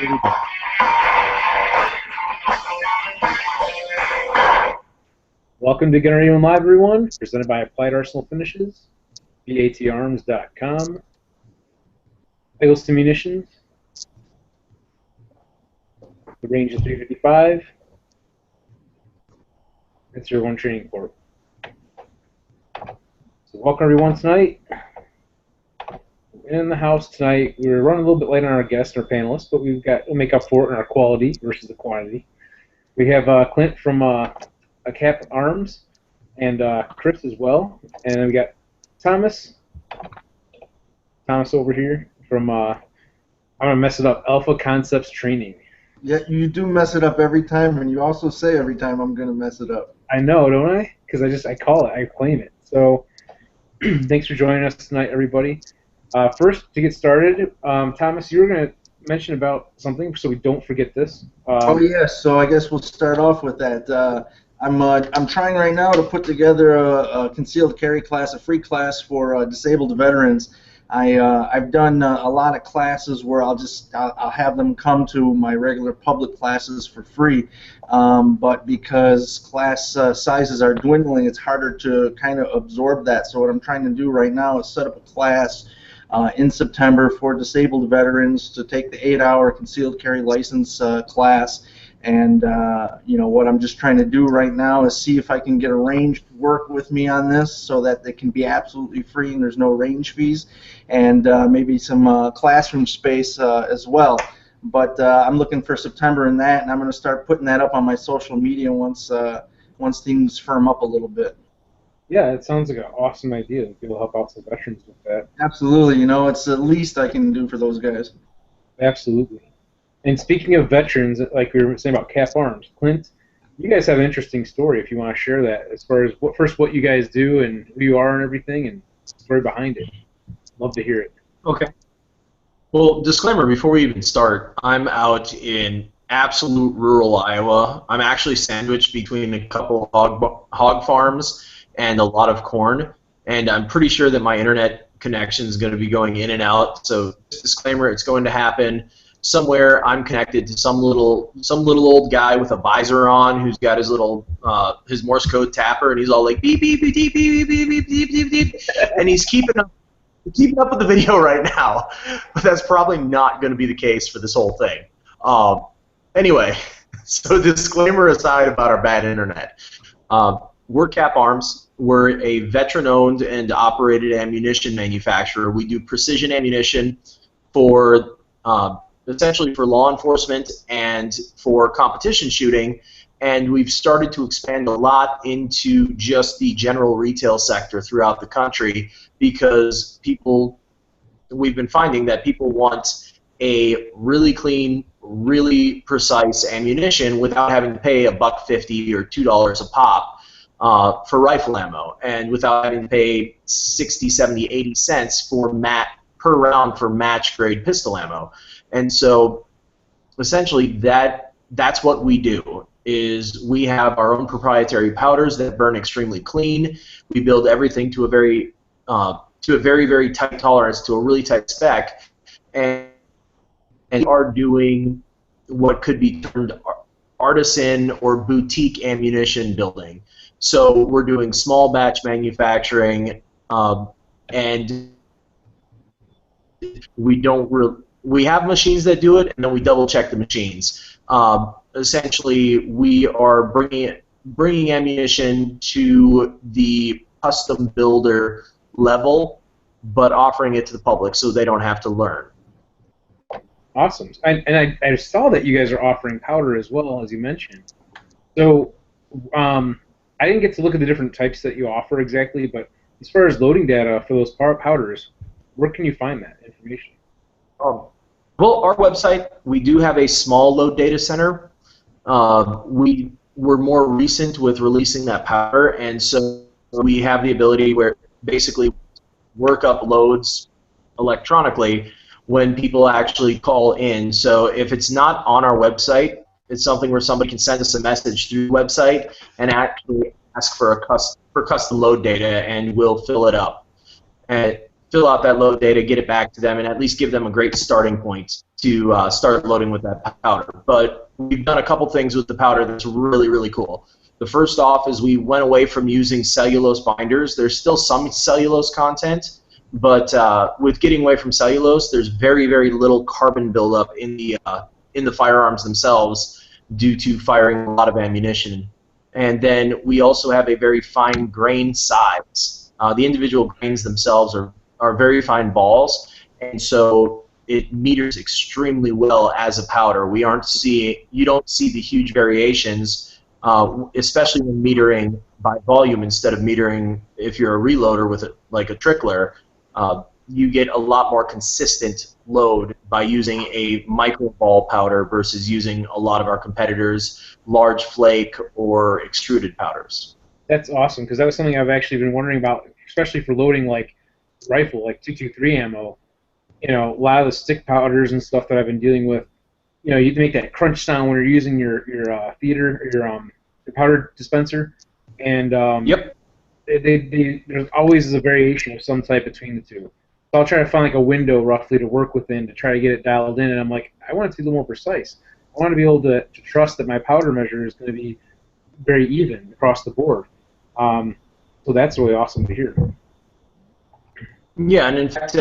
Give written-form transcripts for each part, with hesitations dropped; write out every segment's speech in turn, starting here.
Here we go. Welcome to BigGunner81 Live, everyone. Presented by Applied Arsenal Finishes, CapArms.com, Eagles to Munitions. The range is 355. It's your one training port. So welcome everyone tonight. In the house tonight, we were running a little bit late on our guests and our panelists, but we'll make up for it in our quality versus the quantity. We have Clint from CapArms and Chris as well, and then we got Thomas over here from I'm gonna mess it up, Alpha Concepts Training. Yeah, you do mess it up every time, and you also say every time I'm gonna mess it up. I know, don't I? Because I call it, I claim it. So thanks for joining us tonight, everybody. First, to get started, Thomas, you were going to mention about something, so we don't forget this. Oh yes, so I guess we'll start off with that. I'm trying right now to put together a concealed carry class, a free class for disabled veterans. I've done a lot of classes where I'll have them come to my regular public classes for free, but because class sizes are dwindling, it's harder to kind of absorb that. So what I'm trying to do right now is set up a class in September for disabled veterans to take the 8-hour concealed carry license class. And you know, what I'm just trying to do right now is see if I can get a range to work with me on this so that they can be absolutely free and there's no range fees, and maybe some classroom space as well. But I'm looking for September in that, and I'm going to start putting that up on my social media once things firm up a little bit. Yeah, it sounds like an awesome idea. People help out some veterans with that. Absolutely, you know, it's the least I can do for those guys. Absolutely. And speaking of veterans, like we were saying about CapArms, Clint, you guys have an interesting story if you want to share that, as far as what you guys do and who you are and everything, and the story behind it. Love to hear it. Okay. Well, disclaimer before we even start, I'm out in absolute rural Iowa. I'm actually sandwiched between a couple hog farms and a lot of corn, and I'm pretty sure that my internet connection is going to be going in and out. So, disclaimer: it's going to happen somewhere. I'm connected to some little old guy with a visor on, who's got his little his Morse code tapper, and he's all like beep beep beep beep beep beep beep beep beep beep, and he's keeping up with the video right now. But that's probably not going to be the case for this whole thing. Anyway, so disclaimer aside about our bad internet. We're CapArms. We're a veteran-owned and operated ammunition manufacturer. We do precision ammunition for essentially for law enforcement and for competition shooting, and we've started to expand a lot into just the general retail sector throughout the country because we've been finding that people want a really clean, really precise ammunition without having to pay $1.50 or $2 a pop for rifle ammo, and without having to pay 60, 70, 80 cents per round for match grade pistol ammo. And so essentially that's what we do, is we have our own proprietary powders that burn extremely clean. We build everything to a very very tight tolerance, to a really tight spec, and we are doing what could be termed artisan or boutique ammunition building. So we're doing small batch manufacturing, and we have machines that do it, and then we double check the machines. Essentially, we are bringing ammunition to the custom builder level, but offering it to the public so they don't have to learn. Awesome. And I saw that you guys are offering powder as well, as you mentioned. So I didn't get to look at the different types that you offer exactly, but as far as loading data for those powders, where can you find that information? Well, our website, we do have a small load data center. We're more recent with releasing that powder, and so we have the ability where basically work up loads electronically when people actually call in. So if it's not on our website, it's something where somebody can send us a message through the website and actually ask for custom load data, and we'll fill it up and fill out that load data, get it back to them, and at least give them a great starting point to start loading with that powder. But we've done a couple things with the powder that's really, really cool. The first off is we went away from using cellulose binders. There's still some cellulose content, but with getting away from cellulose, there's very, very little carbon buildup in the firearms themselves due to firing a lot of ammunition. And then we also have a very fine grain size. The individual grains themselves are very fine balls, and so it meters extremely well as a powder. You don't see the huge variations, especially when metering by volume instead of metering if you're a reloader with like a trickler. You get a lot more consistent load by using a micro ball powder versus using a lot of our competitors' large flake or extruded powders. That's awesome, because that was something I've actually been wondering about, especially for loading like rifle, like 223 ammo. You know, a lot of the stick powders and stuff that I've been dealing with, you know, you make that crunch sound when you're using your feeder, your powder dispenser, and Yep. There's always a variation of some type between the two. So I'll try to find like a window roughly to work within to try to get it dialed in, and I'm like, I want it to be a little more precise. I want to be able to trust that my powder measure is going to be very even across the board. So that's really awesome to hear. Yeah, and in fact,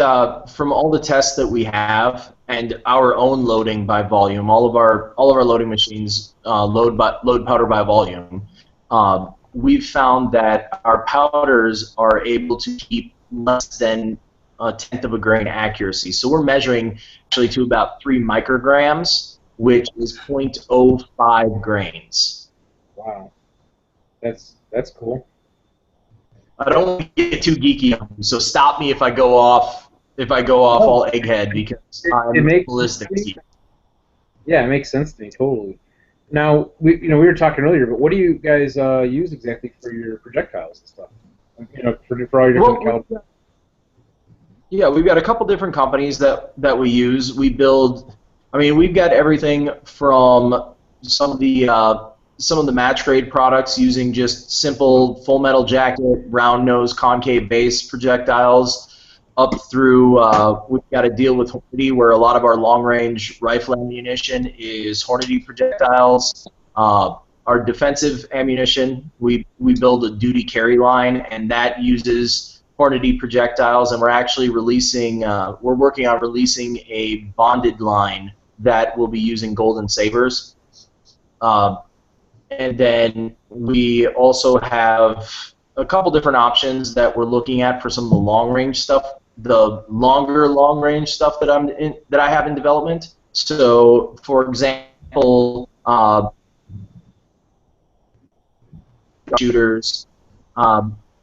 from all the tests that we have and our own loading by volume, all of our loading machines load powder by volume. We've found that our powders are able to keep less than a tenth of a grain accuracy. So we're measuring actually to about 3 micrograms, which is 0.05 grains. Wow, that's cool. I don't want to get too geeky on you, so stop me if I go off all egghead, because I'm ballistic. Yeah, it makes sense to me totally. Now, we were talking earlier, but what do you guys use exactly for your projectiles and stuff? You know, for all your different calibers. Yeah, we've got a couple different companies that we use. We've got everything from some of the match grade products using just simple full metal jacket, round nose, concave base projectiles, up through we've got a deal with Hornady where a lot of our long range rifle ammunition is Hornady projectiles. Our defensive ammunition, we build a duty carry line, and that uses Hornady projectiles, and we're actually working on releasing a bonded line that will be using Golden Sabers. And then we also have a couple different options that we're looking at for some of the long-range stuff, the longer long-range stuff that I have in development. So, for example, shooters.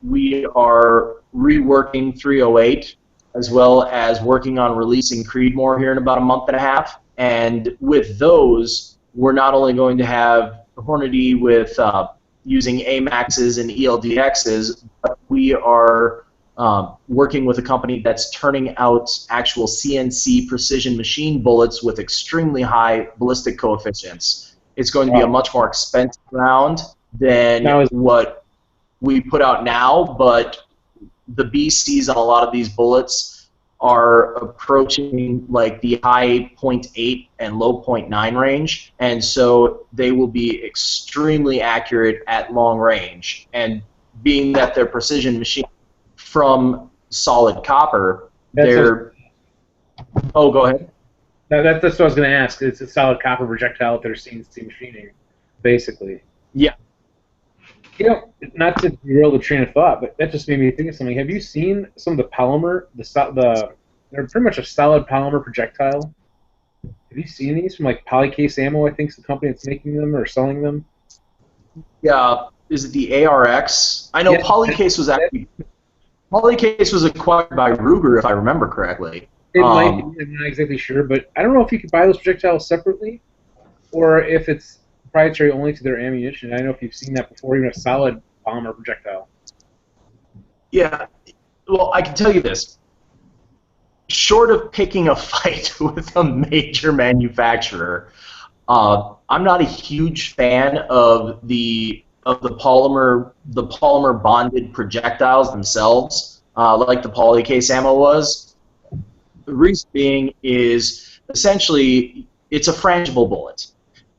We are reworking 308, as well as working on releasing Creedmoor here in about a month and a half. And with those, we're not only going to have Hornady with using AMAXs and ELDXs, but we are working with a company that's turning out actual CNC precision machine bullets with extremely high ballistic coefficients. It's going to be a much more expensive round than what we put out now, but the BCs on a lot of these bullets are approaching like the high 0.8 and low 0.9 range, and so they will be extremely accurate at long range. And being that they're precision machine from solid copper, they're... Oh, go ahead. That's what I was going to ask. It's a solid copper projectile that they're CNC machining, basically. Yeah. You know, not to derail the train of thought, but that just made me think of something. Have you seen some of the polymer, they're pretty much a solid polymer projectile? Have you seen these from like Polycase Ammo, I think is the company that's making them or selling them? Yeah, is it the ARX? I know yeah. Polycase was acquired by Ruger, if I remember correctly. It might be, I'm not exactly sure, but I don't know if you could buy those projectiles separately or if it's proprietary only to their ammunition. I don't know if you've seen that before, even a solid polymer projectile. Yeah, well, I can tell you this. Short of picking a fight with a major manufacturer, I'm not a huge fan of the polymer bonded projectiles themselves, like the Polycase ammo was. The reason being is essentially it's a frangible bullet.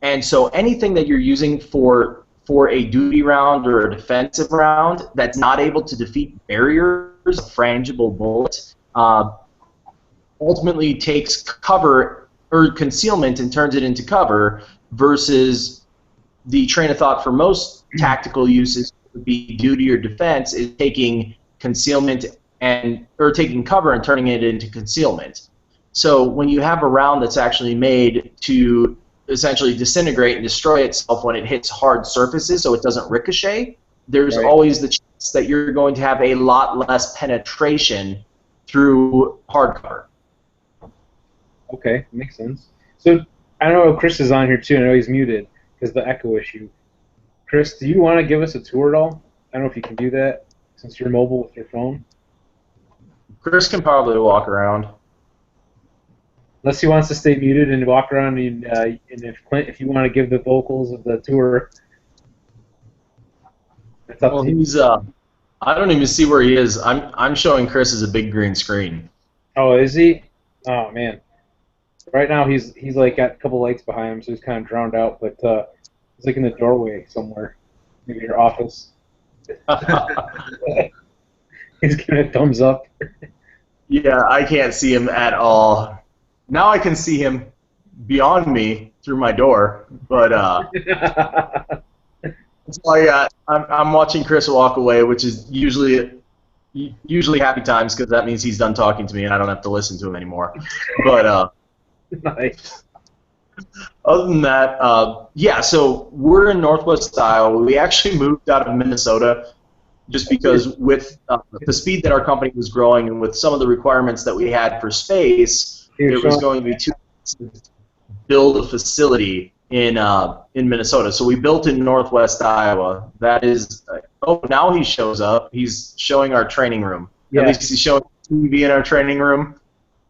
And so anything that you're using for a duty round or a defensive round that's not able to defeat barriers, a frangible bullet, ultimately takes cover or concealment and turns it into cover, versus the train of thought for most tactical uses would be duty or defense is taking concealment or taking cover and turning it into concealment. So when you have a round that's actually made to essentially disintegrate and destroy itself when it hits hard surfaces so it doesn't ricochet, there's always the chance that you're going to have a lot less penetration through hard cover. Okay, makes sense. So I know Chris is on here too. I know he's muted because of the echo issue. Chris, do you want to give us a tour at all? I don't know if you can do that since you're mobile with your phone. Chris can probably walk around. Unless he wants to stay muted and walk around, and if Clint, if you want to give the vocals of the tour, it's up to you. I don't even see where he is. I'm showing Chris as a big green screen. Oh, is he? Oh man. Right now he's like got a couple lights behind him, so he's kind of drowned out. But he's like in the doorway somewhere, maybe your office. He's giving a thumbs up. Yeah, I can't see him at all. Now I can see him beyond me through my door, but that's all I got. I'm watching Chris walk away, which is usually happy times because that means he's done talking to me and I don't have to listen to him anymore. But nice. Other than that, yeah. So we're in Northwest Iowa. We actually moved out of Minnesota just because with the speed that our company was growing and with some of the requirements that we had for space, it was going to be too expensive to build a facility in Minnesota. So we built in Northwest Iowa. That is, oh, now he shows up. He's showing our training room. Yeah. At least he's showing TV in our training room.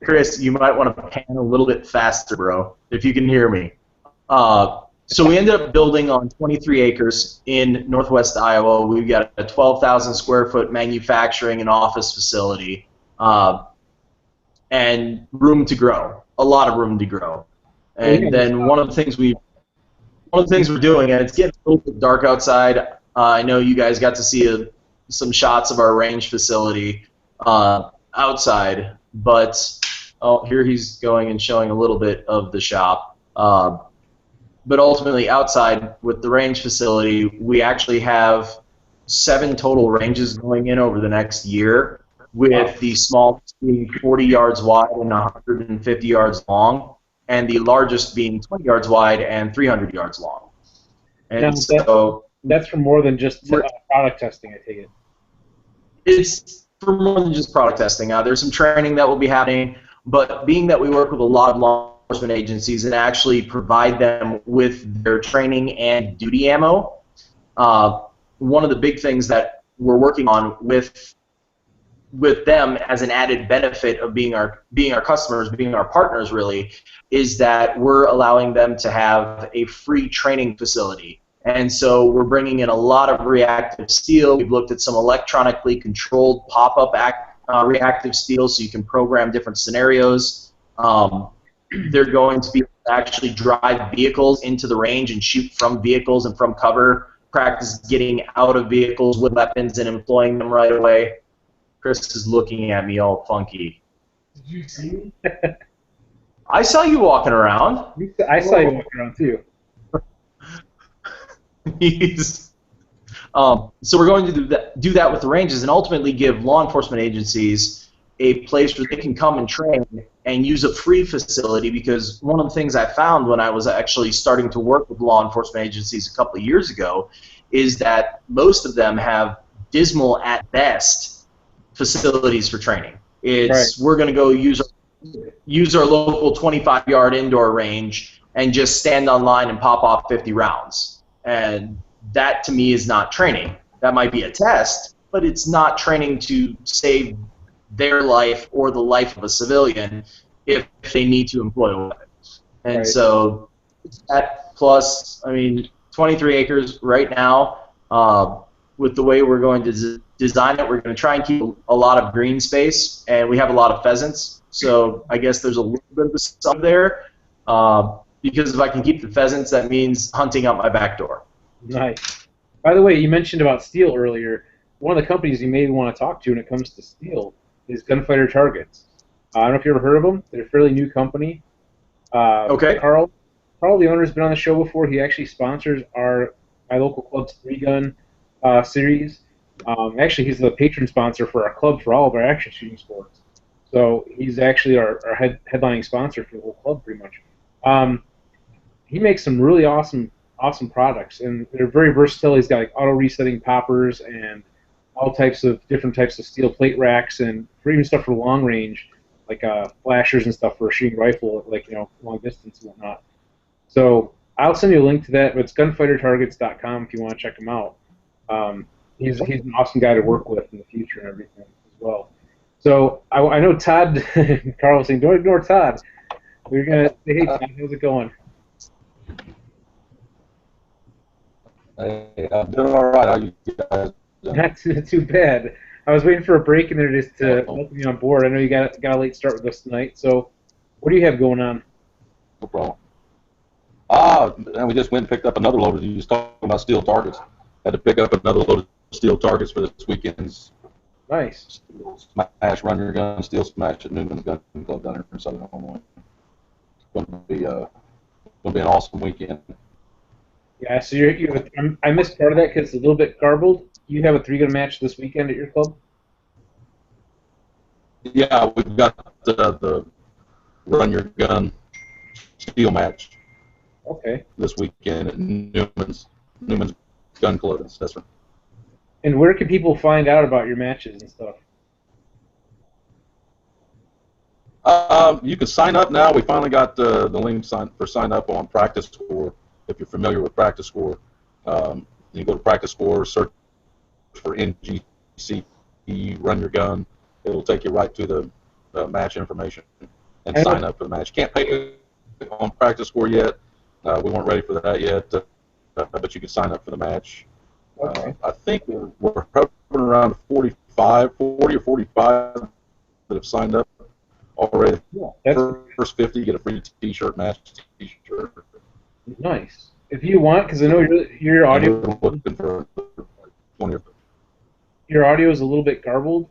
Chris, you might want to pan a little bit faster, bro, if you can hear me. So we ended up building on 23 acres in Northwest Iowa. We've got a 12,000 square foot manufacturing and office facility, and room to grow, a lot of room to grow. And then one of the things we're doing, and it's getting a little bit dark outside. I know you guys got to see some shots of our range facility outside, but oh, here he's going and showing a little bit of the shop. But ultimately, outside with the range facility, we actually have 7 total ranges going in over the next year, with the smallest being 40 yards wide and 150 yards long, and the largest being 20 yards wide and 300 yards long. And now, so that's for more than just product testing, I take it. It's for more than just product testing. There's some training that will be happening, but being that we work with a lot of law enforcement agencies and actually provide them with their training and duty ammo, one of the big things that we're working on with them as an added benefit of being our customers, being our partners really, is that we're allowing them to have a free training facility. And so we're bringing in a lot of reactive steel. We've looked at some electronically controlled pop-up reactive steel so you can program different scenarios. They're going to be able to actually drive vehicles into the range and shoot from vehicles and from cover, practice getting out of vehicles with weapons and employing them right away. Chris is looking at me all funky. Did you see me? I saw you walking around. I saw you walking around too. So we're going to do that with the ranges and ultimately give law enforcement agencies a place where they can come and train and use a free facility, because one of the things I found when I was actually starting to work with law enforcement agencies a couple of years ago is that most of them have dismal at best facilities for training. It's we're going to go use our local 25-yard indoor range and just stand on line and pop off 50 rounds. And that to me is not training. That might be a test, but it's not training to save their life or the life of a civilian if they need to employ weapons. And so that plus, I mean, 23 acres right now, with the way we're going to design it, we're going to try and keep a lot of green space, and we have a lot of pheasants. So I guess there's a little bit of a sub there. Because if I can keep the pheasants, that means hunting out my back door. Nice. By the way, you mentioned about steel earlier. One of the companies you may want to talk to when it comes to steel is Gunfighter Targets. I don't know if you ever heard of them. They're a fairly new company. Okay. Carl, the owner, has been on the show before. He actually sponsors my local club's 3-gun series. Actually, he's the patron sponsor for our club for all of our action shooting sports. So he's actually our headlining sponsor for the whole club, pretty much. He makes some really awesome products, and they're very versatile. He's got like auto resetting poppers and all different types of steel plate racks, and for even stuff for long range, like flashers and stuff for a shooting rifle, like long distance and whatnot. So I'll send you a link to that. But it's gunfightertargets.com if you want to check him out. He's an awesome guy to work with in the future and everything as well. So I know Todd. Carl was saying, don't ignore Todd. We're gonna say, hey Todd, how's it going? Hey, I'm doing all right. How you guys doing? Not too bad. I was waiting for a break in there just to welcome you on board. I know you got a late start with us tonight. So, what do you have going on? No problem. And we just went and picked up another load. You was talking about steel targets. Had to pick up another load of steel targets for this weekend's Nice. Smash Run Your Gun, Steel Smash at Newman's Gun Club down here in Southern Illinois. It's going to be an awesome weekend. Yeah, so I missed part of that because it's a little bit garbled. You have a 3-gun match this weekend at your club? Yeah, we've got the Run Your Gun Steel match. Okay. This weekend at Newman's Gun Club. That's right. And where can people find out about your matches and stuff? You can sign up now. We finally got the link for sign up on Practice Score. If you're familiar with Practice Score, you go to Practice Score, search for NGC, Run Your Gun. It'll take you right to the match information and sign up for the match. Can't pay on Practice Score yet. We weren't ready for that yet, but you can sign up for the match. Okay. I think we're hovering around 40 or 45 that have signed up already. Yeah, First 50 get a free T-shirt, match T-shirt. Nice. If you want, because I know your audio your audio is a little bit garbled,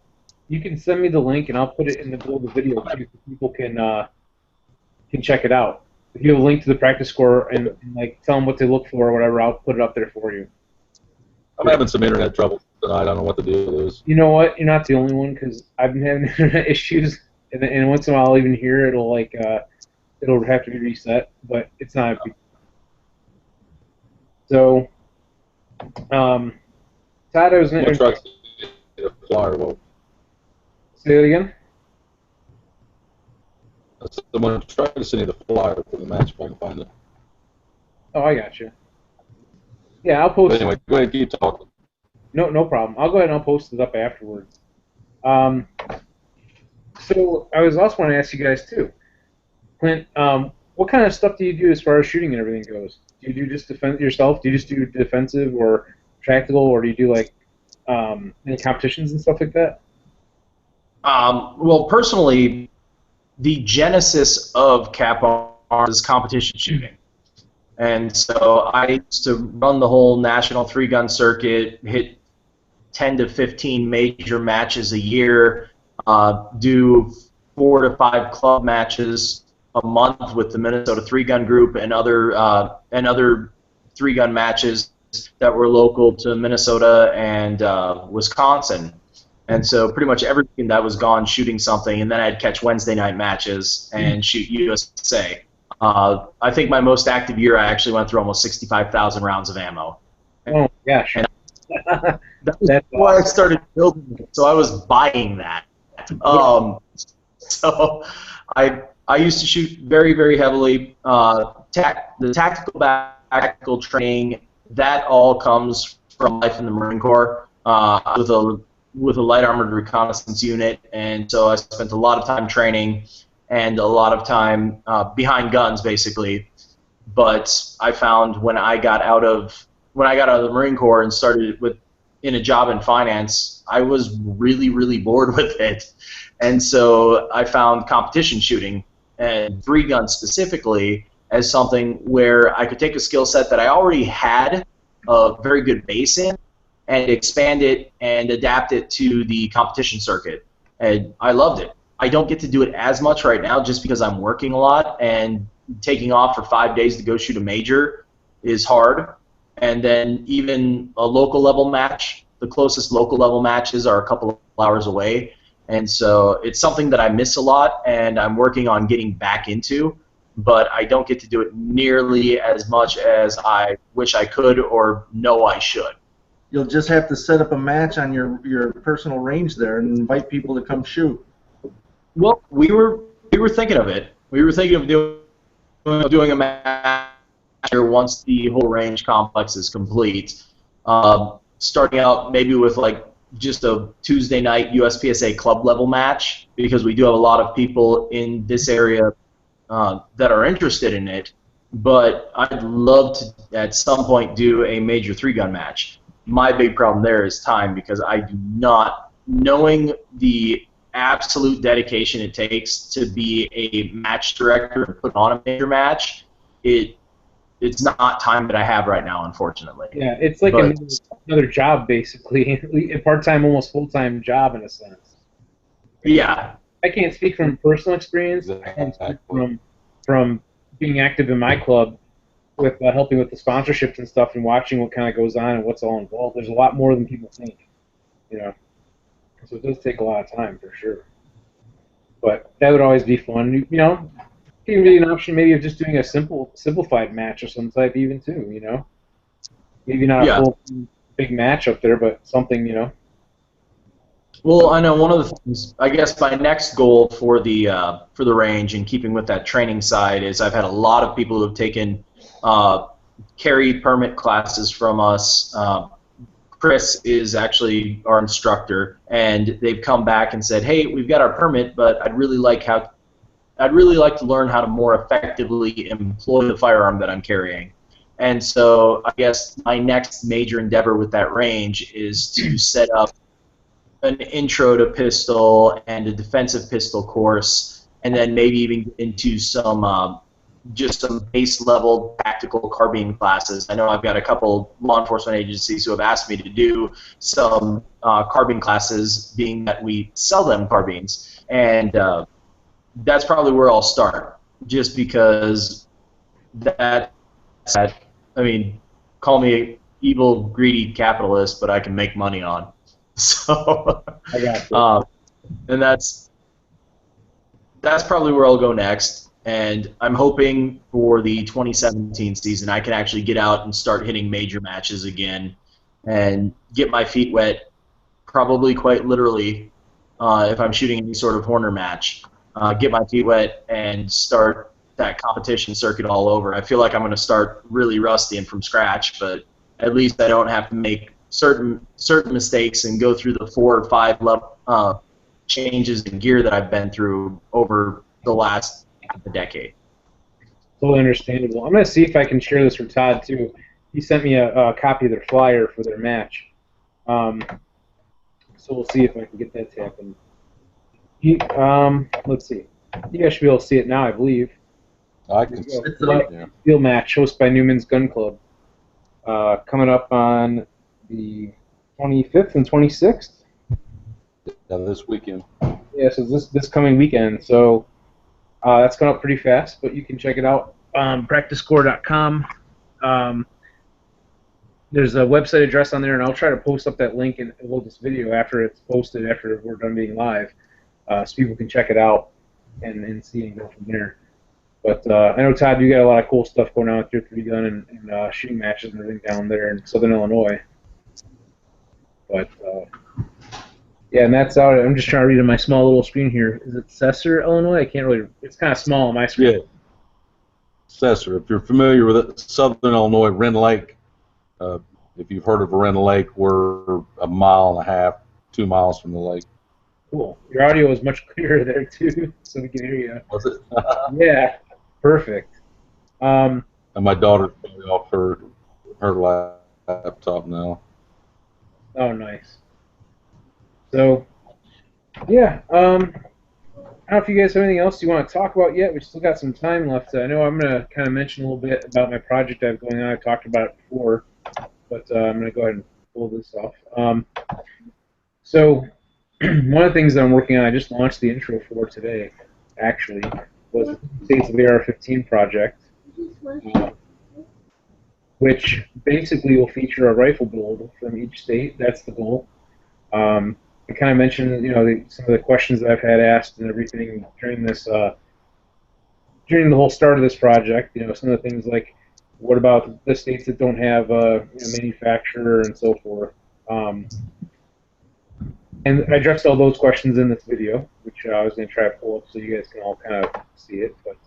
you can send me the link and I'll put it in the middle of the video too, so people can check it out. If you have a link to the practice score and like tell them what to look for or whatever, I'll put it up there for you. I'm having some internet trouble tonight. I don't know what the deal is. You know what? You're not the only one because I've been having internet issues, and once in a while I'll even hear it'll it'll have to be reset, but it's not a big. So, Todd, I was going to try to get a flyer. Well, say that again. I'm going to try to send you the flyer for the match if I can find it. Oh, I got you. Yeah, I'll post. But anyway, go ahead and keep talking. No problem. I'll go ahead and I'll post it up afterwards. So I was also want to ask you guys too, Clint. What kind of stuff do you do as far as shooting and everything goes? Do you do just defend yourself? Do you just do defensive or tactical, or do you do like any competitions and stuff like that? Well, personally, the genesis of CapArms is competition shooting. And so I used to run the whole national 3-gun circuit, hit 10 to 15 major matches a year, do 4 to 5 club matches a month with the Minnesota 3-gun group and other 3-gun matches that were local to Minnesota and Wisconsin. And so pretty much every weekend I was gone shooting something, and then I'd catch Wednesday night matches and shoot USA. I think my most active year I actually went through almost 65,000 rounds of ammo. Oh gosh. And that was before I started building it, so I was buying that. So I used to shoot very, very heavily. The tactical training, that all comes from life in the Marine Corps with a light armored reconnaissance unit, and so I spent a lot of time training and a lot of time behind guns, basically. But I found when I got out of the Marine Corps and started in a job in finance, I was really, really bored with it. And so I found competition shooting and three-gun specifically as something where I could take a skill set that I already had a very good base in and expand it and adapt it to the competition circuit. And I loved it. I don't get to do it as much right now just because I'm working a lot, and taking off for 5 days to go shoot a major is hard. And then even a local level match, the closest local level matches are a couple of hours away. And so it's something that I miss a lot and I'm working on getting back into, but I don't get to do it nearly as much as I wish I could or know I should. You'll just have to set up a match on your personal range there and invite people to come shoot. Well, we were thinking of it. We were thinking of doing a match here once the whole range complex is complete. Starting out maybe with like just a Tuesday night USPSA club level match, because we do have a lot of people in this area that are interested in it. But I'd love to at some point do a major three-gun match. My big problem there is time, because I do not, knowing the absolute dedication it takes to be a match director and put on a major match, it's not time that I have right now, unfortunately. Yeah, it's like another job, basically. A part-time, almost full-time job in a sense. Yeah. I can't speak from personal experience. I can speak from being active in my club with helping with the sponsorships and stuff and watching what kind of goes on and what's all involved. There's a lot more than people think, you know. So it does take a lot of time for sure. But that would always be fun, you know. It can be an option maybe of just doing a simplified match of some type even too, you know. Maybe not a full big match up there, but something, you know. Well, I know one of the things, I guess my next goal for the range, and keeping with that training side, is I've had a lot of people who have taken carry permit classes from us. Chris is actually our instructor, and they've come back and said, "Hey, we've got our permit, but I'd really like to learn how to more effectively employ the firearm that I'm carrying." And so I guess my next major endeavor with that range is to set up an intro to pistol and a defensive pistol course, and then maybe even get into some just some base level tactical carbine classes. I know I've got a couple law enforcement agencies who have asked me to do some carbine classes, being that we sell them carbines, and that's probably where I'll start, just because I mean, call me evil, greedy capitalist, but I can make money on. So, I got you. And that's probably where I'll go next. And I'm hoping for the 2017 season I can actually get out and start hitting major matches again and get my feet wet, probably quite literally, if I'm shooting any sort of Horner match. Get my feet wet and start that competition circuit all over. I feel like I'm going to start really rusty and from scratch, but at least I don't have to make certain mistakes and go through the 4 or 5 level changes in gear that I've been through over the last half a decade. Totally understandable. I'm going to see if I can share this with Todd, too. He sent me a copy of their flyer for their match. So we'll see if I can get that to happen. Let's see. You guys should be able to see it now, I believe. I can see it. Yeah. Field match hosted by Newman's Gun Club. Coming up on the 25th and 26th. Yeah, this weekend. Yeah, so this coming weekend. So that's coming up pretty fast, but you can check it out. PracticeScore.com. There's a website address on there, and I'll try to post up that link and load this video after it's posted, after we're done being live, so people can check it out and see and go from there. But I know, Todd, you got a lot of cool stuff going on with your 3-gun and shooting matches and everything down there in Southern Illinois. But yeah, and that's out. I'm just trying to read on my small little screen here. Is it Cesar, Illinois? I can't really. It's kind of small on my screen. Yeah, Cesar. If you're familiar with it, Southern Illinois, Wren Lake. If you've heard of Wren Lake, we're 1.5 miles, 2 miles from the lake. Cool. Your audio is much clearer there too, so we can hear you. Was it? Yeah, perfect. And my daughter's probably off her laptop now. Oh, nice. So, yeah. I don't know if you guys have anything else you want to talk about yet. We still got some time left. I know I'm going to kind of mention a little bit about my project I have going on. I talked about it before, but I'm going to go ahead and pull this off. So one of the things that I'm working on, I just launched the intro for today, actually, was the States of the AR-15 project, which basically will feature a rifle build from each state. That's the goal. I kind of mentioned, some of the questions that I've had asked and everything during this, during the whole start of this project. Some of the things like, what about the states that don't have a manufacturer and so forth. And I addressed all those questions in this video, which I was going to try to pull up so you guys can all kind of see it. But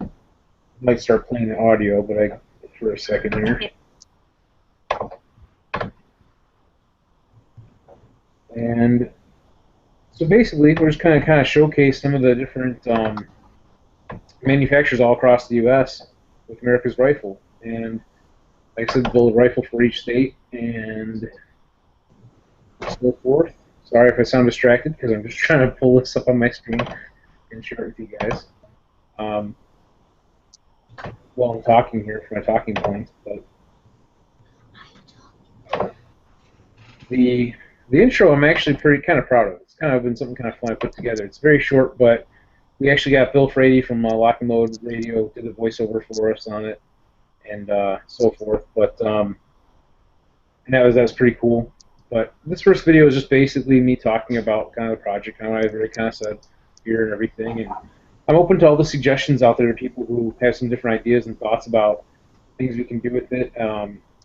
I might start playing the audio, but for a second here. And so basically, we're just kind of showcase some of the different manufacturers all across the U.S. with America's Rifle. And like I said, build a rifle for each state and so forth. Sorry if I sound distracted because I'm just trying to pull this up on my screen and share it with you guys while I'm talking here for my talking points. But the intro I'm actually kind of proud of. It's kind of been something kind of fun I put together. It's very short, but we actually got Bill Frady from Lock and Load Radio did the voiceover for us on it and so forth. But and that was pretty cool. But this first video is just basically me talking about kind of the project, how I already kind of said here and everything. And I'm open to all the suggestions out there to people who have some different ideas and thoughts about things we can do with it.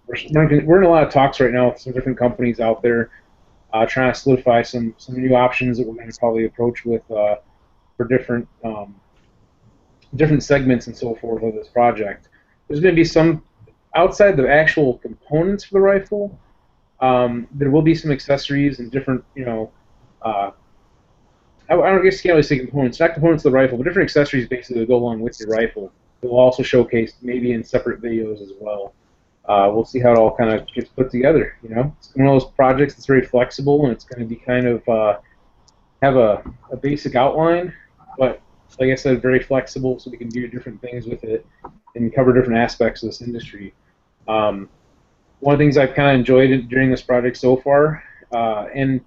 We're in a lot of talks right now with some different companies out there trying to solidify some new options that we're going to probably approach with for different segments and so forth of this project. There's going to be some outside the actual components for the rifle. There will be some accessories and different, I don't guess you can't really say components, not components of the rifle, but different accessories basically that go along with your rifle. We'll also showcase maybe in separate videos as well. We'll see how it all kind of gets put together. It's one of those projects that's very flexible and it's going to be kind of have a basic outline, but like I said, very flexible, so we can do different things with it and cover different aspects of this industry. One of the things I've kind of enjoyed during this project so far, and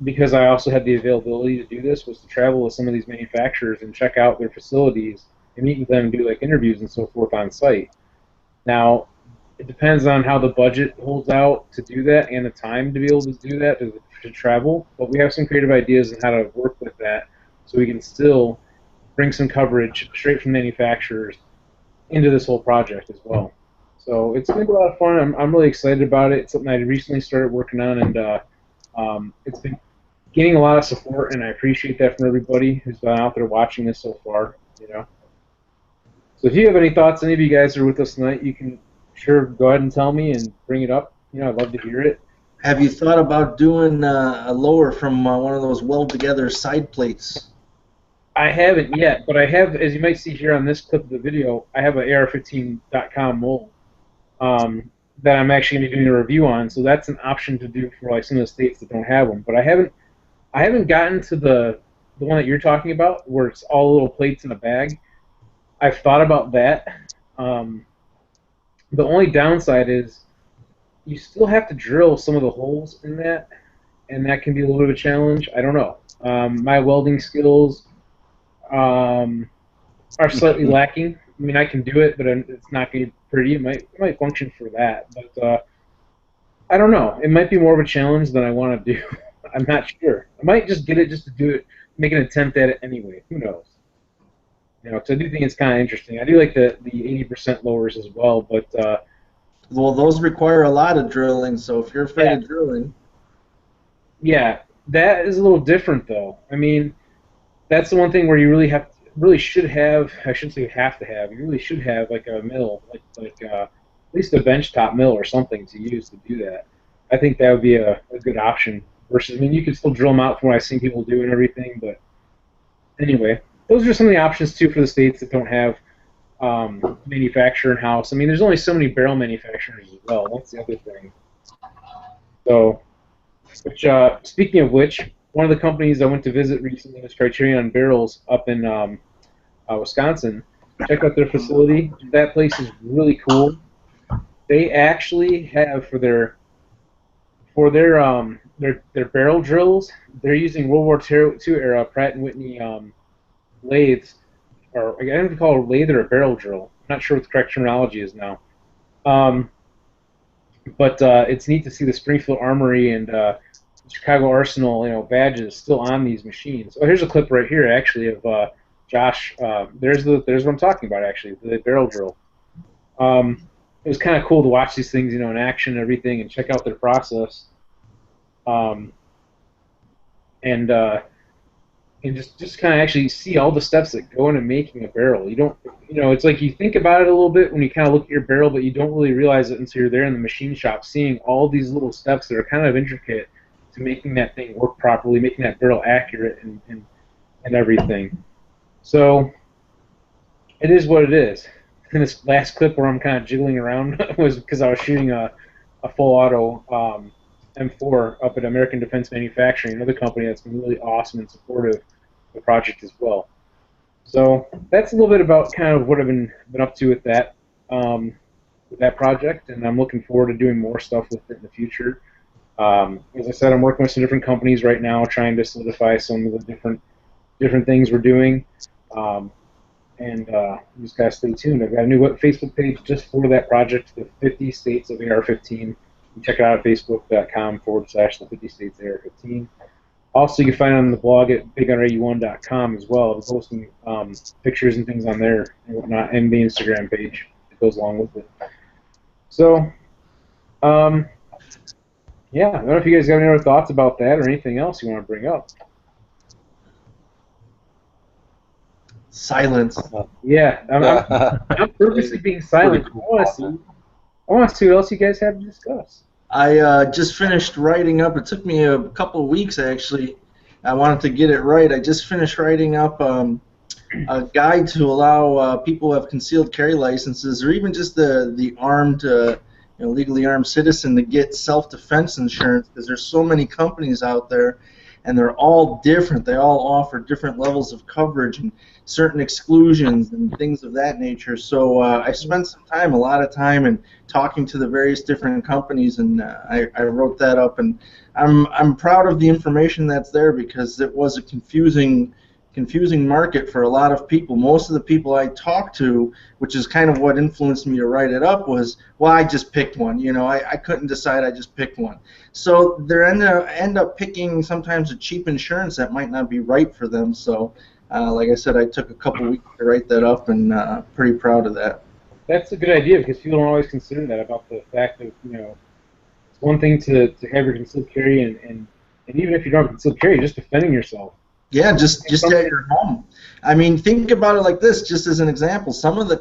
because I also had the availability to do this, was to travel with some of these manufacturers and check out their facilities and meet with them and do like interviews and so forth on site. Now, it depends on how the budget holds out to do that and the time to be able to do that, to travel, but we have some creative ideas on how to work with that so we can still bring some coverage straight from manufacturers into this whole project as well. So it's going to be a lot of fun. I'm really excited about it. It's something I recently started working on, and it's been getting a lot of support, and I appreciate that from everybody who's been out there watching this so far. So if you have any thoughts, any of you guys are with us tonight, you can sure go ahead and tell me and bring it up. I'd love to hear it. Have you thought about doing a lower from one of those weld-together side plates? I haven't yet, but I have, as you might see here on this clip of the video, I have an AR-15.com mold that I'm actually going to be doing a review on. So that's an option to do for like some of the states that don't have them. But I haven't gotten to the one that you're talking about, where it's all little plates in a bag. I've thought about that. The only downside is you still have to drill some of the holes in that, and that can be a little bit of a challenge. I don't know. My welding skills are slightly lacking. I mean, I can do it, but it's not going to be pretty. It might function for that, but I don't know. It might be more of a challenge than I want to do. I'm not sure. I might just get it just to do it, make an attempt at it anyway. Who knows? Because I do think it's kind of interesting. I do like the 80% lowers as well, but well, those require a lot of drilling. So if you're afraid of drilling, yeah, that is a little different though. I mean, that's the one thing where you really should have. I shouldn't say you have to have. You really should have like a mill, like at least a benchtop mill or something to use to do that. I think that would be a good option. Versus, I mean, you can still drill them out from what I've seen people do and everything, but anyway. Those are some of the options, too, for the states that don't have manufacture in house. I mean, there's only so many barrel manufacturers as well. That's the other thing. So, which speaking of which, one of the companies I went to visit recently was Criterion Barrels up in Wisconsin. Check out their facility. That place is really cool. They actually have for their barrel drills, they're using World War II era Pratt and Whitney lathes, or I don't know if you call it a lathe or a barrel drill. I'm not sure what the correct terminology is now. But it's neat to see the Springfield Armory and Chicago Arsenal, badges still on these machines. Oh, here's a clip right here, actually, of Josh. There's what I'm talking about, actually, the barrel drill. It was kind of cool to watch these things, in action and everything, and check out their process. And just kind of actually see all the steps that go into making a barrel. You don't, it's like you think about it a little bit when you kind of look at your barrel, but you don't really realize it until you're there in the machine shop, seeing all these little steps that are kind of intricate to making that thing work properly, making that barrel accurate and everything. So it is what it is. And this last clip where I'm kind of jiggling around was because I was shooting a full auto M4 up at American Defense Manufacturing, another company that's been really awesome and supportive of the project as well. So that's a little bit about kind of what I've been up to with that project, and I'm looking forward to doing more stuff with it in the future. As I said, I'm working with some different companies right now, trying to solidify some of the different things we're doing. And you just gotta stay tuned. I've got a new Facebook page just for that project, the 50 States of AR-15. You can check it out at facebook.com/the 50 States AR-15. Also, you can find it on the blog at BigGunner81.com as well. I'm posting pictures and things on there and whatnot, and the Instagram page that goes along with it. So, yeah, I don't know if you guys have any other thoughts about that or anything else you want to bring up. Silence. Yeah, I'm purposely being silent. Cool. I want to see what else you guys have to discuss. I just finished writing up. It took me a couple of weeks, actually. I wanted to get it right. I just finished writing up a guide to allow people who have concealed carry licenses, or even just the armed, legally armed citizen, to get self-defense insurance, because there's so many companies out there, and they're all different. They all offer different levels of coverage and certain exclusions and things of that nature. So I spent a lot of time in talking to the various different companies, and I wrote that up. And I'm proud of the information that's there, because it was a confusing market for a lot of people. Most of the people I talked to, which is kind of what influenced me to write it up, was, well, I just picked one. I couldn't decide. I just picked one. So they end up picking sometimes a cheap insurance that might not be right for them. So, like I said, I took a couple weeks to write that up, and pretty proud of that. That's a good idea, because people don't always consider that, about the fact that it's one thing to have your concealed carry, and even if you don't have concealed carry, just defending yourself. Yeah, just at your home. I mean, think about it like this, just as an example. Some of the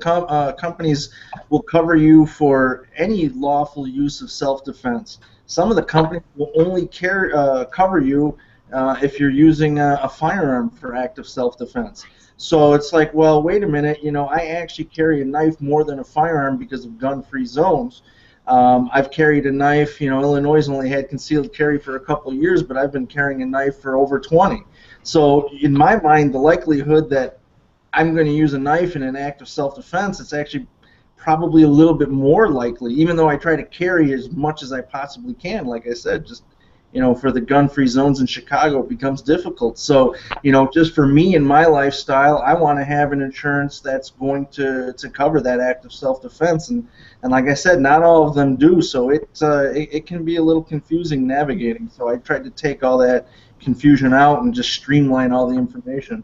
companies will cover you for any lawful use of self-defense. Some of the companies will only cover you if you're using a firearm for active self-defense. So it's like, well, wait a minute, I actually carry a knife more than a firearm because of gun-free zones. I've carried a knife. Illinois only had concealed carry for a couple of years, but I've been carrying a knife for over 20. So in my mind, the likelihood that I'm going to use a knife in an act of self-defense, it's actually probably a little bit more likely, even though I try to carry as much as I possibly can. Like I said, just for the gun-free zones in Chicago, it becomes difficult. So, just for me and my lifestyle, I want to have an insurance that's going to cover that act of self-defense. And like I said, not all of them do, so it can be a little confusing navigating. So I tried to take all that confusion out and just streamline all the information.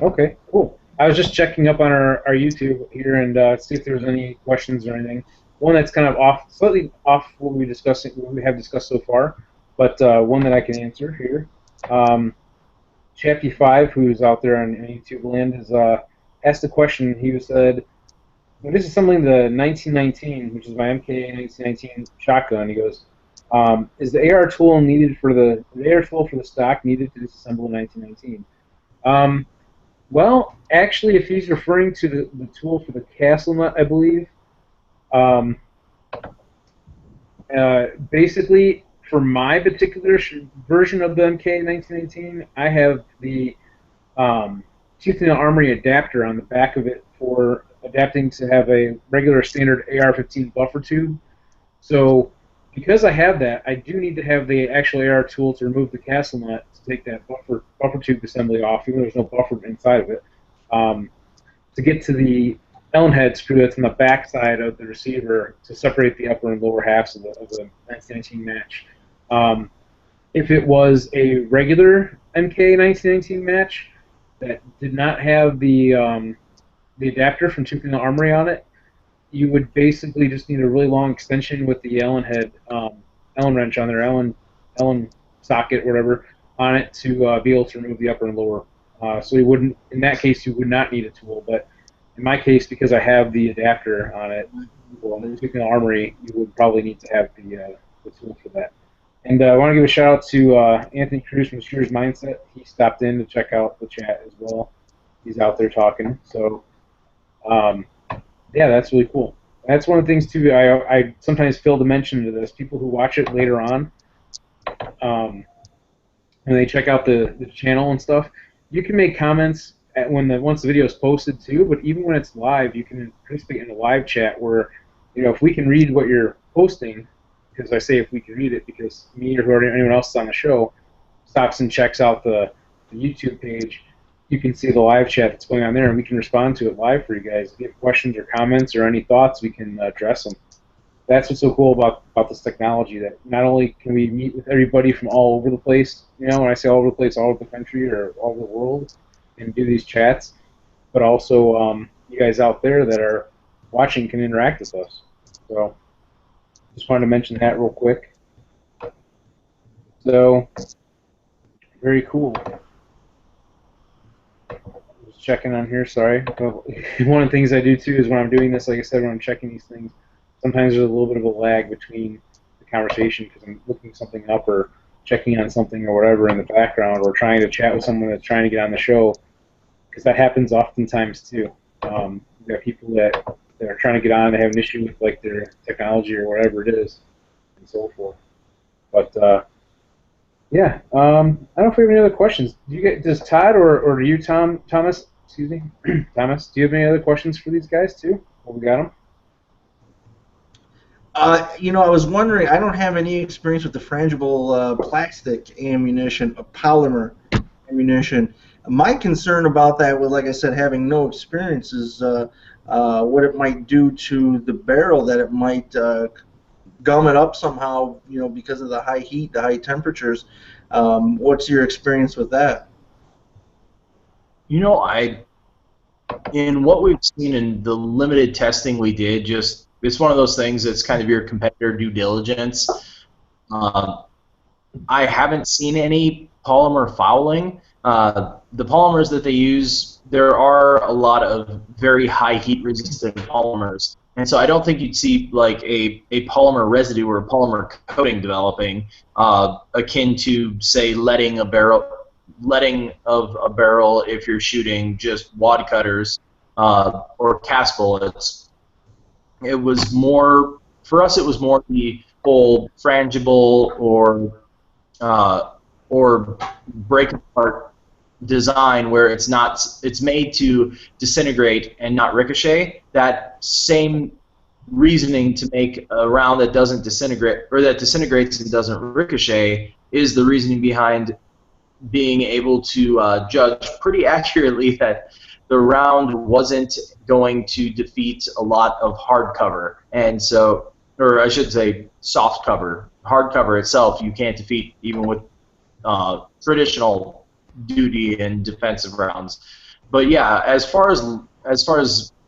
Okay, cool. I was just checking up on our YouTube here and see if there's any questions or anything. One that's kind of slightly off what we have discussed so far, but one that I can answer here. Chappy5, who's out there on YouTube land, has asked a question. He said, well, this is something the 1919, which is my MK 1919 shotgun. He goes, is the AR tool needed for the AR tool for the stock needed to disassemble in 1919? Well, actually, if he's referring to the tool for the castle nut, I believe, um, basically, for my particular version of the MK1918, I have the Tooth and Armory adapter on the back of it for adapting to have a regular standard AR-15 buffer tube. So because I have that, I do need to have the actual AR tool to remove the castle nut to take that buffer tube assembly off, even though there's no buffer inside of it. To get to the Allen head screw that's on the back side of the receiver to separate the upper and lower halves of the 1919 match. If it was a regular MK 1919 match that did not have the adapter from Tooth and Armory on it, you would basically just need a really long extension with the Allen head, Allen wrench on there, Allen socket, whatever, on it to be able to remove the upper and lower. So you wouldn't, in that case, you would not need a tool. But in my case, because I have the adapter on it, well, Tooth and Armory, you would probably need to have the tool for that. And I want to give a shout out to Anthony Cruz from Shooter's Mindset. He stopped in to check out the chat as well. He's out there talking. So, yeah, that's really cool. That's one of the things, too, I sometimes fail to mention to this. People who watch it later on, when they check out the channel and stuff, you can make comments once the video is posted, too, but even when it's live, you can participate in a live chat where, if we can read what you're posting, because I say if we can read it, because me or anyone else on the show stops and checks out the YouTube page, you can see the live chat that's going on there, and we can respond to it live for you guys. If you have questions or comments or any thoughts, we can address them. That's what's so cool about this technology, that not only can we meet with everybody from all over the place, when I say all over the place, all over the country or all over the world, and do these chats, but also you guys out there that are watching can interact with us. So just wanted to mention that real quick. So, very cool. Just checking on here, sorry. One of the things I do too is when I'm doing this, like I said, when I'm checking these things, sometimes there's a little bit of a lag between the conversation because I'm looking something up or checking on something or whatever in the background, or trying to chat with someone that's trying to get on the show, because that happens oftentimes too. There are people that are trying to get on, they have an issue with like their technology or whatever it is, and so forth. But yeah, I don't know if we have any other questions. Does Todd or do you, Thomas? Excuse me, Thomas. Do you have any other questions for these guys too? Well, we got them. I was wondering, I don't have any experience with the frangible plastic ammunition, polymer ammunition. My concern about that was, like I said, having no experience is what it might do to the barrel, that it might gum it up somehow, because of the high heat, the high temperatures. What's your experience with that? In what we've seen in the limited testing we did, it's one of those things that's kind of your competitor due diligence. I haven't seen any polymer fouling. The polymers that they use, there are a lot of very high heat resistant polymers, and so I don't think you'd see like a polymer residue or a polymer coating developing, akin to, say, letting of a barrel if you're shooting just wad cutters or cast bullets. It was more, for us, it was more the whole frangible or break apart design, where it's made to disintegrate and not ricochet. That same reasoning to make a round that doesn't disintegrate, or that disintegrates and doesn't ricochet, is the reasoning behind being able to judge pretty accurately that the round wasn't going to defeat a lot of hard cover, and so, or I should say soft cover. Hard cover itself you can't defeat even with traditional duty and defensive rounds. But yeah, as far as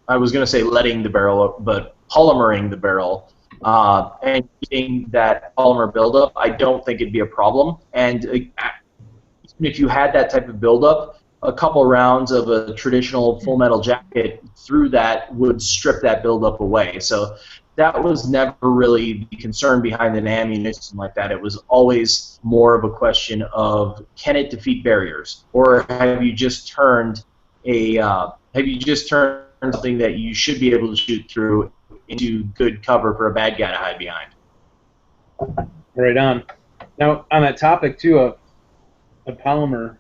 I was going to say letting the barrel, but polymering the barrel and getting that polymer buildup, I don't think it'd be a problem. And if you had that type of buildup, a couple rounds of a traditional full metal jacket through that would strip that buildup away. So that was never really the concern behind an ammunition like that. It was always more of a question of, can it defeat barriers, or have you just turned have you just turned something that you should be able to shoot through into good cover for a bad guy to hide behind? Right on. Now, on that topic, too, of polymer,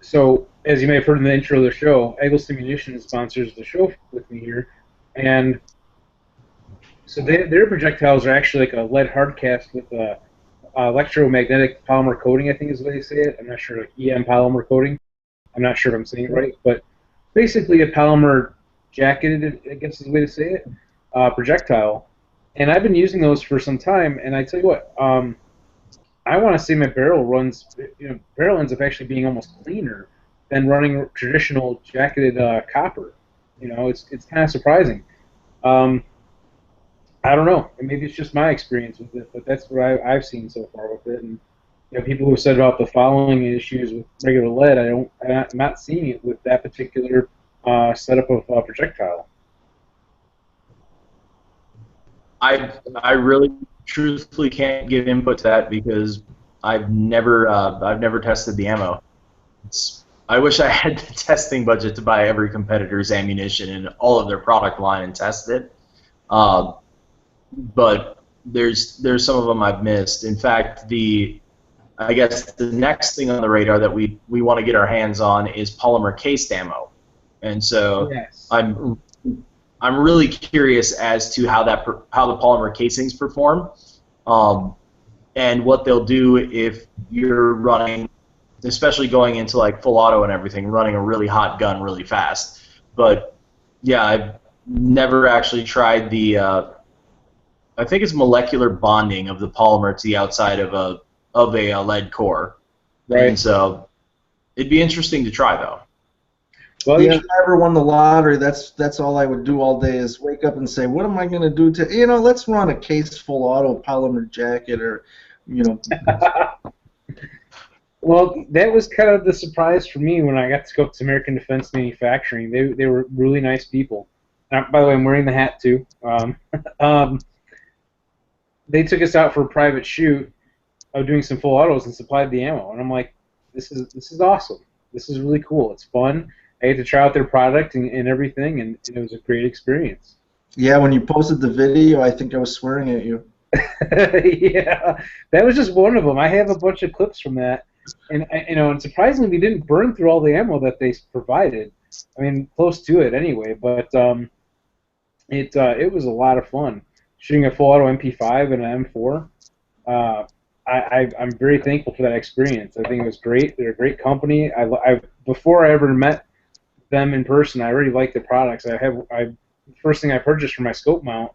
so as you may have heard in the intro of the show, Eggleston Munitions sponsors the show with me here, and so their projectiles are actually like a lead hardcast with a electromagnetic polymer coating, I think is the way they say it. I'm not sure, like EM polymer coating. I'm not sure if I'm saying it right, but basically a polymer jacketed, I guess is the way to say it, projectile. And I've been using those for some time, and I tell you what, I want to say my barrel runs, barrel ends up actually being almost cleaner than running traditional jacketed copper. It's kind of surprising. I don't know. Maybe it's just my experience with it, but that's what I've seen so far with it. And people who have said about the fouling issues with regular lead, I'm not seeing it with that particular setup of projectile. I really truthfully can't give input to that because I've never tested the ammo. I wish I had the testing budget to buy every competitor's ammunition in all of their product line and test it. But there's some of them I've missed. In fact, I guess the next thing on the radar that we want to get our hands on is polymer cased ammo, and so yes. I'm really curious as to how the polymer casings perform, and what they'll do if you're running, especially going into like full auto and everything, running a really hot gun really fast. But yeah, I've never actually tried the I think it's molecular bonding of the polymer to the outside of a lead core. Right. And so it'd be interesting to try though. Well, yeah, if I ever won the lottery, that's all I would do all day is wake up and say, what am I going to do to, let's run a case full auto polymer jacket or, Well, that was kind of the surprise for me when I got to go to American Defense Manufacturing. They were really nice people. By the way, I'm wearing the hat too. They took us out for a private shoot of doing some full autos and supplied the ammo, and I'm like, this is awesome. This is really cool. It's fun. I had to try out their product and everything, and it was a great experience. Yeah, when you posted the video, I think I was swearing at you. Yeah, that was just one of them. I have a bunch of clips from that, and and surprisingly, we didn't burn through all the ammo that they provided. I mean, close to it anyway. But it was a lot of fun shooting a full auto MP5 and an M4. I'm very thankful for that experience. I think it was great. They're a great company. Before I ever met them in person, I already liked the products. First thing I purchased for my scope mount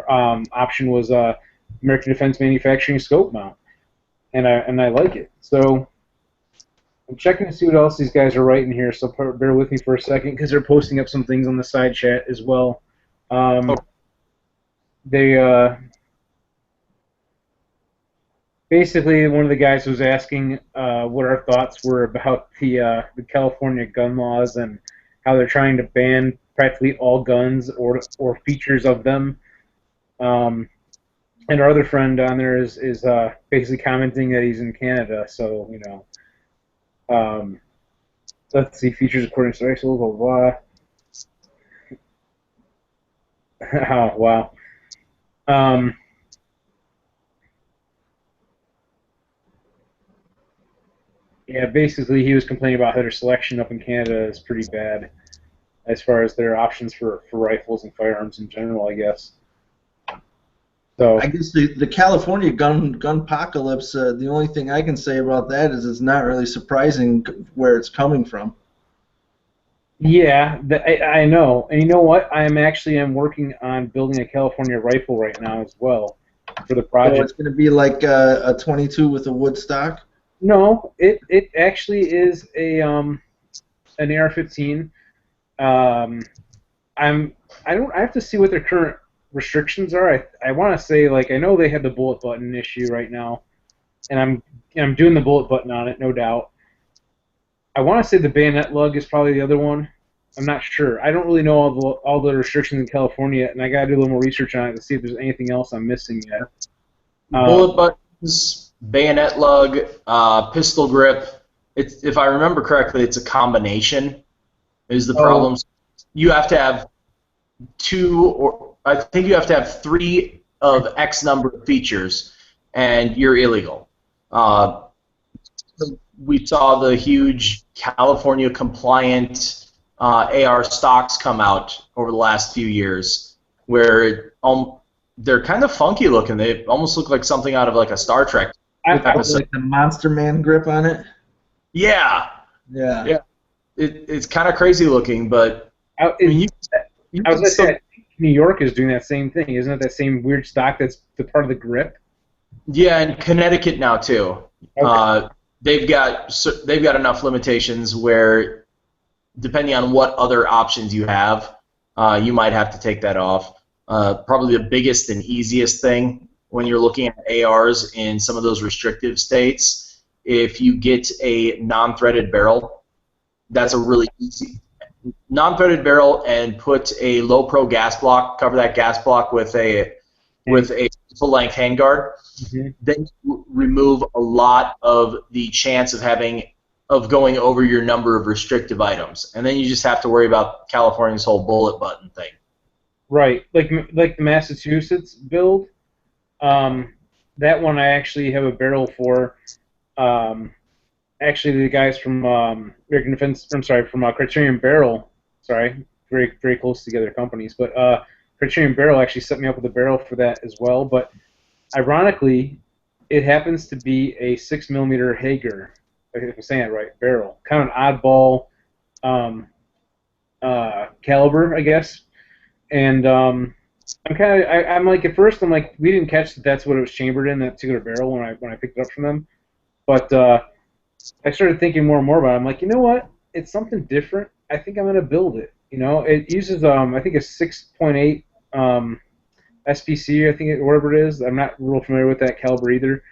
option was American Defense Manufacturing scope mount, and I like it. So I'm checking to see what else these guys are writing here. So bear with me for a second because they're posting up some things on the side chat as well. They basically, one of the guys was asking what our thoughts were about the California gun laws and how they're trying to ban practically all guns or features of them. And our other friend on there is basically commenting that he's in Canada, so let's see, features according to Rexel, blah blah blah. Oh wow. Yeah, basically he was complaining about how their selection up in Canada is pretty bad as far as their options for rifles and firearms in general, I guess. So I guess the California gun apocalypse, the only thing I can say about that is it's not really surprising where it's coming from. yeah, I know. And you know what? I'm working on building a California rifle right now as well for the project. So it's going to be like a 22 with a wood stock? No, it actually is an AR-15. I have to see what their current restrictions are. I want to say, like, I know they have the bullet button issue right now, and I'm doing the bullet button on it, no doubt. I want to say the bayonet lug is probably the other one. I'm not sure. I don't really know all the restrictions in California, and I got to do a little more research on it to see if there's anything else I'm missing yet. Bullet buttons, bayonet lug, pistol grip. if I remember correctly, it's a combination. Is the Oh. problem? You have to have I think you have to have 3 of X number of features, and you're illegal. We saw the huge California compliant AR stocks come out over the last few years, where they're kind of funky looking. They almost look like something out of like a Star Trek episode. Like the Monster Man grip on it. Yeah. It's kind of crazy looking, but I was going to say, I think New York is doing that same thing. Isn't it that same weird stock that's the part of the grip? Yeah, and Connecticut now too. Okay. They've got enough limitations where, depending on what other options you have, you might have to take that off. Probably the biggest and easiest thing when you're looking at ARs in some of those restrictive states, if you get a non-threaded barrel, that's a really easy non-threaded barrel, and put a low pro gas block, cover that gas block with a full-length handguard. Mm-hmm. Then you remove a lot of the chance of going over your number of restrictive items, and then you just have to worry about California's whole bullet button thing. Right, like the Massachusetts build. That one I actually have a barrel for. Actually, the guys from American Defense, from Criterion Barrel. Sorry, very very close together companies, but Criterion Barrel actually set me up with a barrel for that as well. But ironically, it happens to be a 6mm Hager, if I'm saying that right, barrel. Kind of an oddball caliber, I guess. And I'm like, at first I'm like, we didn't catch that that's what it was chambered in, that particular barrel, when I picked it up from them. But I started thinking more and more about it. I'm like, you know what? It's something different. I think I'm gonna build it. You know, it uses I think a 6.8 SPC, I think whatever it is. I'm not real familiar with that caliber either,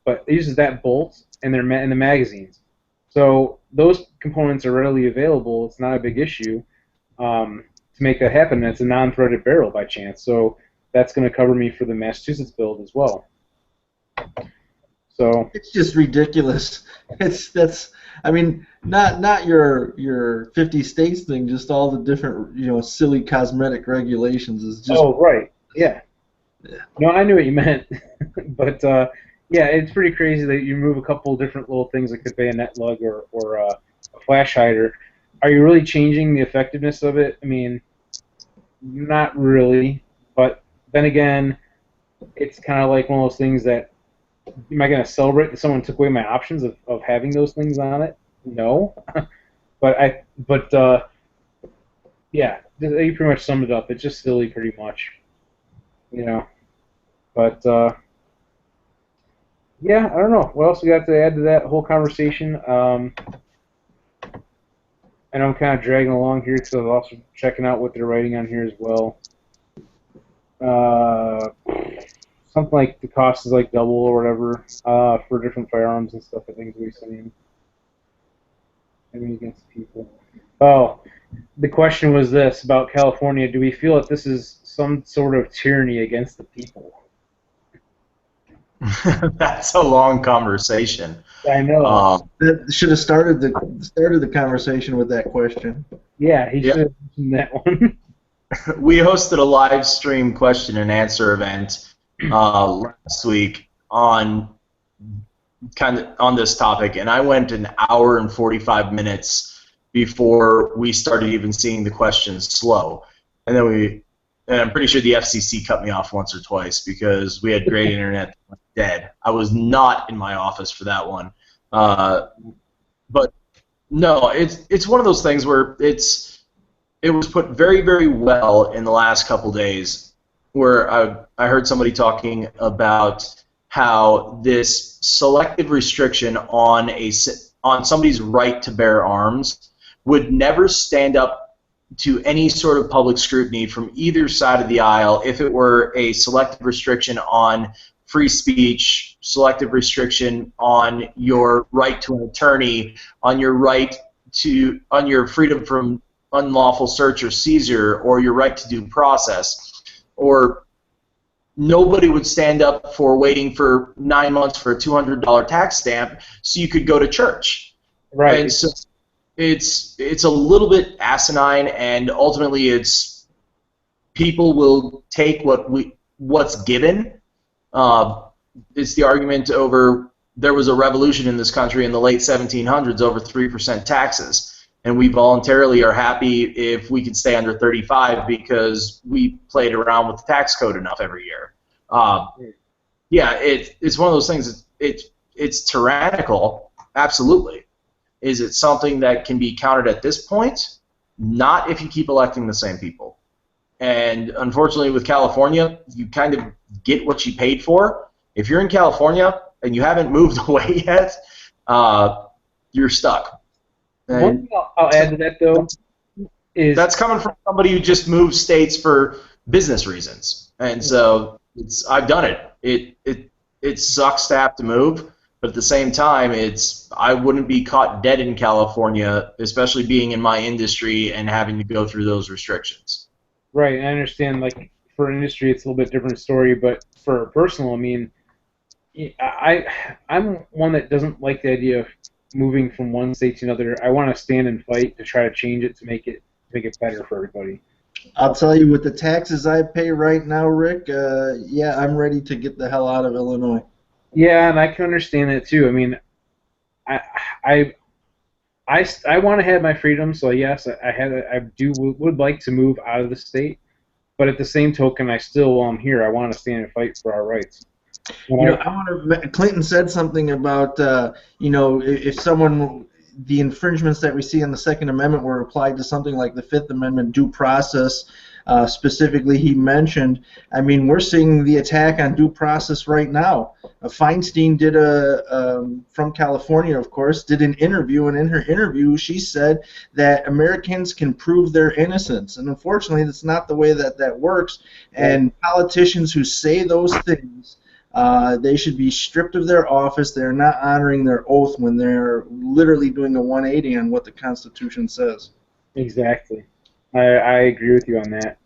but it uses that bolt and they're in the magazines. So those components are readily available. It's not a big issue to make that happen. And it's a non-threaded barrel by chance, so that's going to cover me for the Massachusetts build as well. So it's just ridiculous. I mean, not your 50 states thing, just all the different silly cosmetic regulations is just. Oh right, yeah. No, I knew what you meant, but yeah, it's pretty crazy that you remove a couple different little things like the bayonet lug or a flash hider. Are you really changing the effectiveness of it? I mean, not really, but then again, it's kind of like one of those things that, am I going to celebrate that someone took away my options of having those things on it? No. but yeah, you pretty much summed it up. It's just silly pretty much. You know. But yeah, I don't know. What else we got to add to that whole conversation? And I'm kind of dragging along here because I was also checking out what they're writing on here as well. Something like the cost is like double or whatever for different firearms and stuff. I think is what he's saying. Enemy against people. Oh, the question was this about California: do we feel that this is some sort of tyranny against the people? That's a long conversation. I know. That should have started the conversation with that question. Yeah, he should have mentioned that one. We hosted a live stream question and answer event last week on this topic, and I went an hour and 45 minutes before we started even seeing the questions slow, and then I'm pretty sure the FCC cut me off once or twice because we had great internet. Dead. I was not in my office for that one, but no, it's one of those things where it was put very, very well in the last couple days, where I heard somebody talking about how this selective restriction on somebody's right to bear arms would never stand up to any sort of public scrutiny from either side of the aisle if it were a selective restriction on free speech, selective restriction on your right to an attorney, on your freedom from unlawful search or seizure, or your right to due process. Or nobody would stand up for waiting for 9 months for a $200 tax stamp so you could go to church. Right. And so it's a little bit asinine, and ultimately it's people will take what's given. It's the argument over there was a revolution in this country in the late 1700s over 3% taxes, and we voluntarily are happy if we can stay under 35 because we played around with the tax code enough every year. Yeah, it's one of those things. It's tyrannical, absolutely. Is it something that can be countered at this point? Not if you keep electing the same people. And unfortunately with California, you kind of get what you paid for. If you're in California and you haven't moved away yet, you're stuck. And one thing I'll add to that, though, is that's coming from somebody who just moved states for business reasons. And so I've done it. It sucks to have to move, but at the same time, I wouldn't be caught dead in California, especially being in my industry and having to go through those restrictions. right. I understand, like, for industry, it's a little bit different story, but for personal, I mean, I'm one that doesn't like the idea of moving from one state to another. I want to stand and fight to try to change it to make it better for everybody. I'll tell you, with the taxes I pay right now, Rick, yeah, I'm ready to get the hell out of Illinois. Yeah, and I can understand that too. I mean, I want to have my freedom, so yes, I would like to move out of the state, but at the same token, I still, while I'm here, I want to stand and fight for our rights. Clinton said something about, if someone, the infringements that we see in the Second Amendment were applied to something like the Fifth Amendment due process. Specifically, he mentioned, I mean, we're seeing the attack on due process right now. Feinstein did from California, of course, did an interview, and in her interview, she said that Americans can prove their innocence, and unfortunately, that's not the way that works. And politicians who say those things, they should be stripped of their office. They're not honoring their oath when they're literally doing a 180 on what the Constitution says. Exactly. I agree with you on that.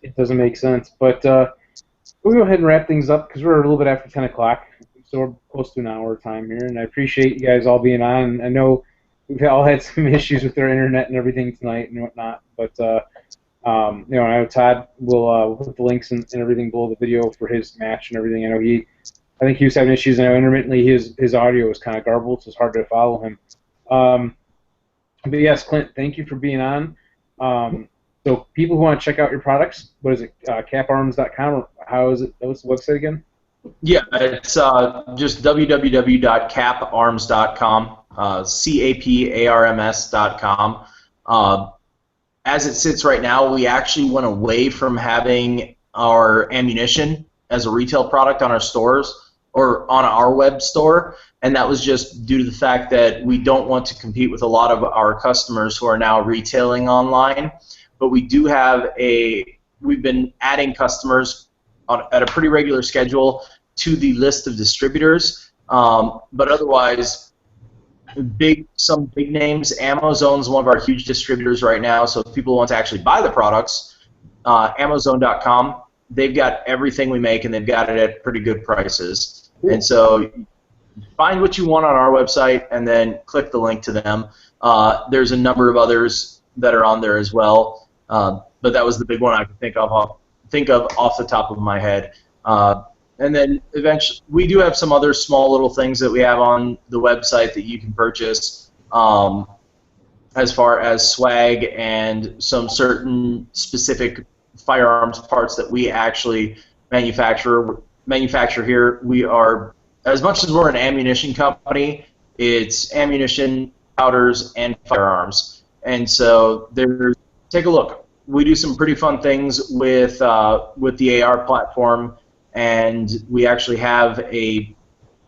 It doesn't make sense. But we'll go ahead and wrap things up because we're a little bit after 10 o'clock. So we're close to an hour time here. And I appreciate you guys all being on. I know we've all had some issues with our internet and everything tonight and whatnot. But, I know Todd will put the links and everything below the video for his match and everything. I think he was having issues. I know intermittently his audio was kind of garbled, so it's hard to follow him. But yes, Clint, thank you for being on. So people who want to check out your products, what is it, CapArms.com, or how is it? What's the website again? Yeah, it's just www.caparms.com, CAPARMS.com. As it sits right now, we actually went away from having our ammunition as a retail product on our stores or on our web store, and that was just due to the fact that we don't want to compete with a lot of our customers who are now retailing online. But we do have we've been adding customers at a pretty regular schedule to the list of distributors, but otherwise, some big names. Ammozone's one of our huge distributors right now, so if people want to actually buy the products, Ammozone.com, they've got everything we make, and they've got it at pretty good prices. Cool. And so find what you want on our website, and then click the link to them. There's a number of others that are on there as well, but that was the big one I could think of off the top of my head. And then eventually, we do have some other small little things that we have on the website that you can purchase, as far as swag and some certain specific firearms parts that we actually manufacture here. We are, as much as we're an ammunition company, it's ammunition, powders, and firearms. And so take a look. We do some pretty fun things with the AR platform. And we actually have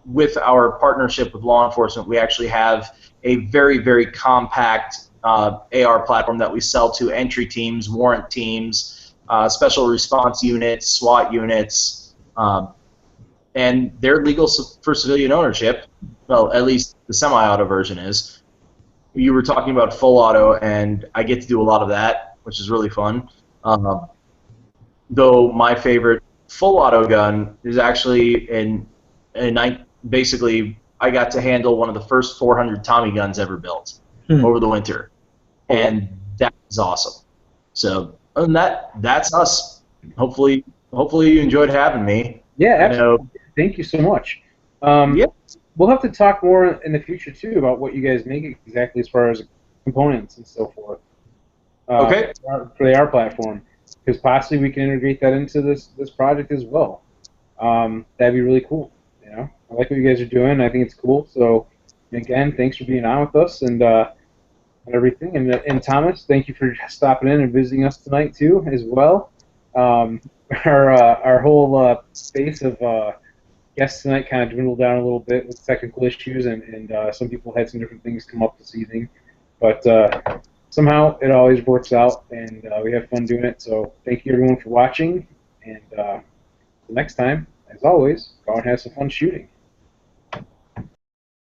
with our partnership with law enforcement, we actually have a very, very compact AR platform that we sell to entry teams, warrant teams, special response units, SWAT units, and they're legal for civilian ownership. Well, at least the semi-auto version is. You were talking about full auto, and I get to do a lot of that, which is really fun. Though my favorite full auto gun is actually basically I got to handle one of the first 400 Tommy guns ever built over the winter, and that was awesome. So, other than that, that's us. Hopefully you enjoyed having me. Yeah, absolutely. Thank you so much. Yeah. We'll have to talk more in the future too about what you guys make exactly as far as components and so forth. Okay. For the R platform, because possibly we can integrate that into this project as well. That'd be really cool. You know, I like what you guys are doing. I think it's cool. So, again, thanks for being on with us and everything. And Thomas, thank you for stopping in and visiting us tonight too, as well. Our whole space of guests tonight kind of dwindled down a little bit with technical issues, and some people had some different things come up this evening. But somehow it always works out, and we have fun doing it. So thank you everyone for watching, and next time, as always, go and have some fun shooting.